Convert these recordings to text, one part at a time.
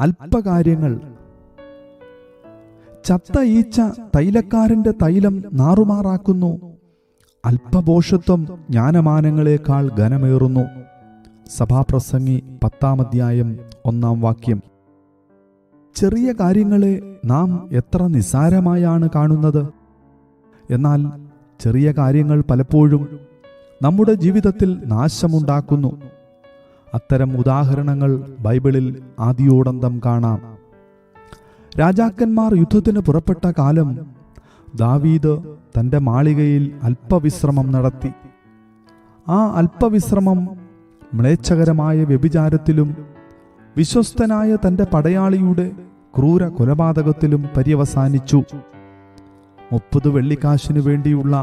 അല്പകാര്യങ്ങൾ. ചത്ത ഈച്ച തൈലക്കാരന്റെ തൈലം നാറുമാറാക്കുന്നു. അല്പഭോഷത്വം ജ്ഞാനമാനങ്ങളെക്കാൾ ഘനമേറുന്നു. സഭാപ്രസംഗി 10-ാം അധ്യായം 1-ാം വാക്യം. ചെറിയ കാര്യങ്ങളെ നാം എത്ര നിസ്സാരമായാണ് കാണുന്നത്. എന്നാൽ ചെറിയ കാര്യങ്ങൾ പലപ്പോഴും നമ്മുടെ ജീവിതത്തിൽ നാശമുണ്ടാക്കുന്നു. അത്തരം ഉദാഹരണങ്ങൾ ബൈബിളിൽ ആദിയോടന്തം കാണാം. രാജാക്കന്മാർ യുദ്ധത്തിന് പുറപ്പെട്ട കാലം ദാവീദ് തൻ്റെ മാളികയിൽ അല്പവിശ്രമം നടത്തി. ആ അല്പവിശ്രമം മ്ലേച്ഛകരമായ വ്യഭിചാരത്തിലും വിശ്വസ്തനായ തൻ്റെ പടയാളിയുടെ ക്രൂര കൊലപാതകത്തിലും പര്യവസാനിച്ചു. 30 വെള്ളിക്കാശിനു വേണ്ടിയുള്ള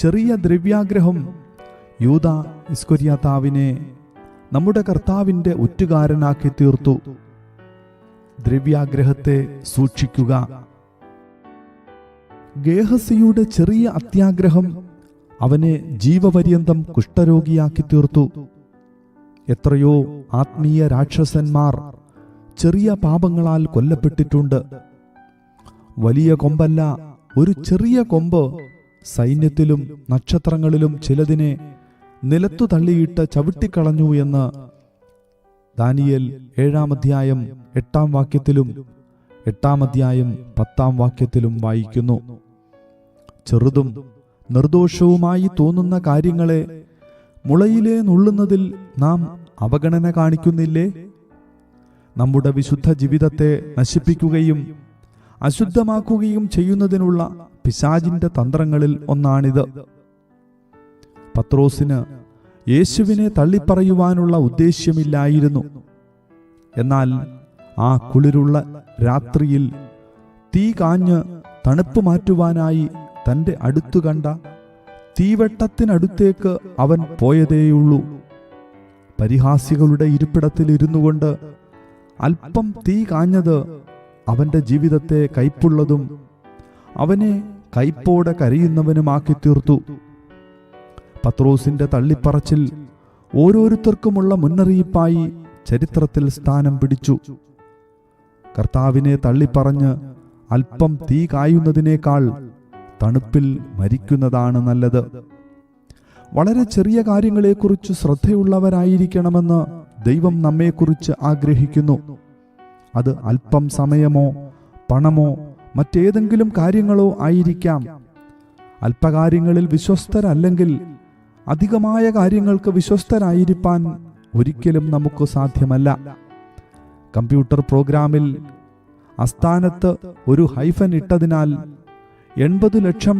ചെറിയ ദ്രവ്യാഗ്രഹം യൂദാ ഇസ്കര്യോത്താവിനെ നമ്മുടെ കർത്താവിൻ്റെ ഒറ്റുകാരനാക്കി തീർത്തു. ദ്രവ്യാഗ്രഹത്തെ സൂക്ഷിക്കുക. ഗേഹസിയുടെ ചെറിയ അത്യാഗ്രഹം അവനെ ജീവപര്യന്തം കുഷ്ഠരോഗിയാക്കി തീർത്തു. എത്രയോ ആത്മീയ രാക്ഷസന്മാർ ചെറിയ പാപങ്ങളാൽ കൊല്ലപ്പെട്ടിട്ടുണ്ട്. വലിയ കൊമ്പല്ല, ഒരു ചെറിയ കൊമ്പ് സൈന്യത്തിലും നക്ഷത്രങ്ങളിലും ചിലതിനെ നിലത്തു തള്ളിയിട്ട് ചവിട്ടിക്കളഞ്ഞു എന്ന് ദാനിയേൽ 7-ാം അധ്യായം 8-ാം വാക്യത്തിലും 8-ാം അധ്യായം 10-ാം വാക്യത്തിലും വായിക്കുന്നു. ചെറുതും നിർദോഷവുമായി തോന്നുന്ന കാര്യങ്ങളെ മുളയിലേ നുള്ളുന്നതിൽ നാം അവഗണന കാണിക്കുന്നില്ലേ? നമ്മുടെ വിശുദ്ധ ജീവിതത്തെ നശിപ്പിക്കുകയും അശുദ്ധമാക്കുകയും ചെയ്യുന്നതിനുള്ള പിശാചിന്റെ തന്ത്രങ്ങളിൽ ഒന്നാണിത്. പത്രോസിന് യേശുവിനെ തള്ളിപ്പറയുവാനുള്ള ഉദ്ദേശ്യമില്ലായിരുന്നു. എന്നാൽ ആ കുളിരുള്ള രാത്രിയിൽ തീ കാഞ്ഞ് തണുപ്പ് മാറ്റുവാനായി തൻ്റെ അടുത്തു കണ്ട തീവെട്ടത്തിനടുത്തേക്ക് അവൻ പോയതേയുള്ളൂ. പരിഹാസികളുടെ ഇരിപ്പിടത്തിൽ ഇരുന്നു കൊണ്ട് അല്പം തീ കാഞ്ഞത് അവന്റെ ജീവിതത്തെ കയ്പുള്ളതും അവനെ കയ്പോടെ കരയുന്നവനുമാക്കി തീർത്തു. പത്രോസിന്റെ തള്ളിപ്പറച്ചിൽ ഓരോരുത്തർക്കുമുള്ള മുന്നറിയിപ്പായി ചരിത്രത്തിൽ സ്ഥാനം പിടിച്ചു. കർത്താവിനെ തള്ളിപ്പറഞ്ഞ് അല്പം തീ കായുന്നതിനേക്കാൾ തണുപ്പിൽ മരിക്കുന്നതാണ് നല്ലത്. വളരെ ചെറിയ കാര്യങ്ങളെക്കുറിച്ച് ശ്രദ്ധയുള്ളവരായിരിക്കണമെന്ന് ദൈവം നമ്മെക്കുറിച്ച് ആഗ്രഹിക്കുന്നു. അത് അല്പം സമയമോ പണമോ മറ്റേതെങ്കിലും കാര്യങ്ങളോ ആയിരിക്കാം. അല്പകാര്യങ്ങളിൽ വിശ്വസ്തരല്ലെങ്കിൽ അധികമായ കാര്യങ്ങൾക്ക് വിശ്വസ്തരായിരിക്കാൻ ഒരിക്കലും നമുക്ക് സാധ്യമല്ല. കമ്പ്യൂട്ടർ പ്രോഗ്രാമിൽ അസ്ഥാനത്ത് ഒരു ഹൈഫൻ ഇട്ടതിനാൽ $80 ലക്ഷം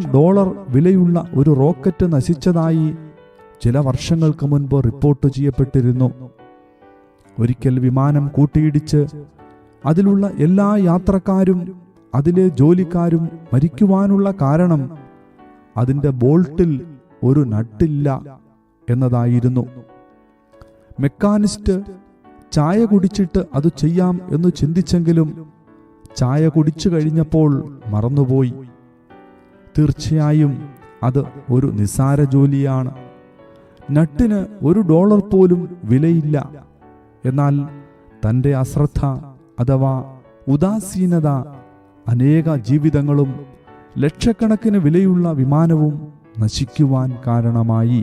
വിലയുള്ള ഒരു റോക്കറ്റ് നശിച്ചതായി ചില വർഷങ്ങൾക്ക് മുൻപ് റിപ്പോർട്ട് ചെയ്യപ്പെട്ടിരുന്നു. ഒരിക്കൽ വിമാനം കൂട്ടിയിടിച്ച് അതിലുള്ള എല്ലാ യാത്രക്കാരും അതിലെ ജോലിക്കാരും മരിക്കുവാനുള്ള കാരണം അതിൻ്റെ ബോൾട്ടിൽ ഒരു നട്ടില്ല എന്നതായിരുന്നു. മെക്കാനിസ്റ്റ് ചായ കുടിച്ചിട്ട് അത് ചെയ്യാം എന്ന് ചിന്തിച്ചെങ്കിലും ചായ കുടിച്ചു കഴിഞ്ഞപ്പോൾ മറന്നുപോയി. തീർച്ചയായും അത് ഒരു നിസ്സാര ജോലിയാണ്. നട്ടിന് $1 പോലും വിലയില്ല. എന്നാൽ തൻ്റെ അശ്രദ്ധ അഥവാ ഉദാസീനത അനേക ജീവിതങ്ങളും ലക്ഷക്കണക്കിന് വിലയുള്ള വിമാനവും നശിക്കുവാൻ കാരണമായി.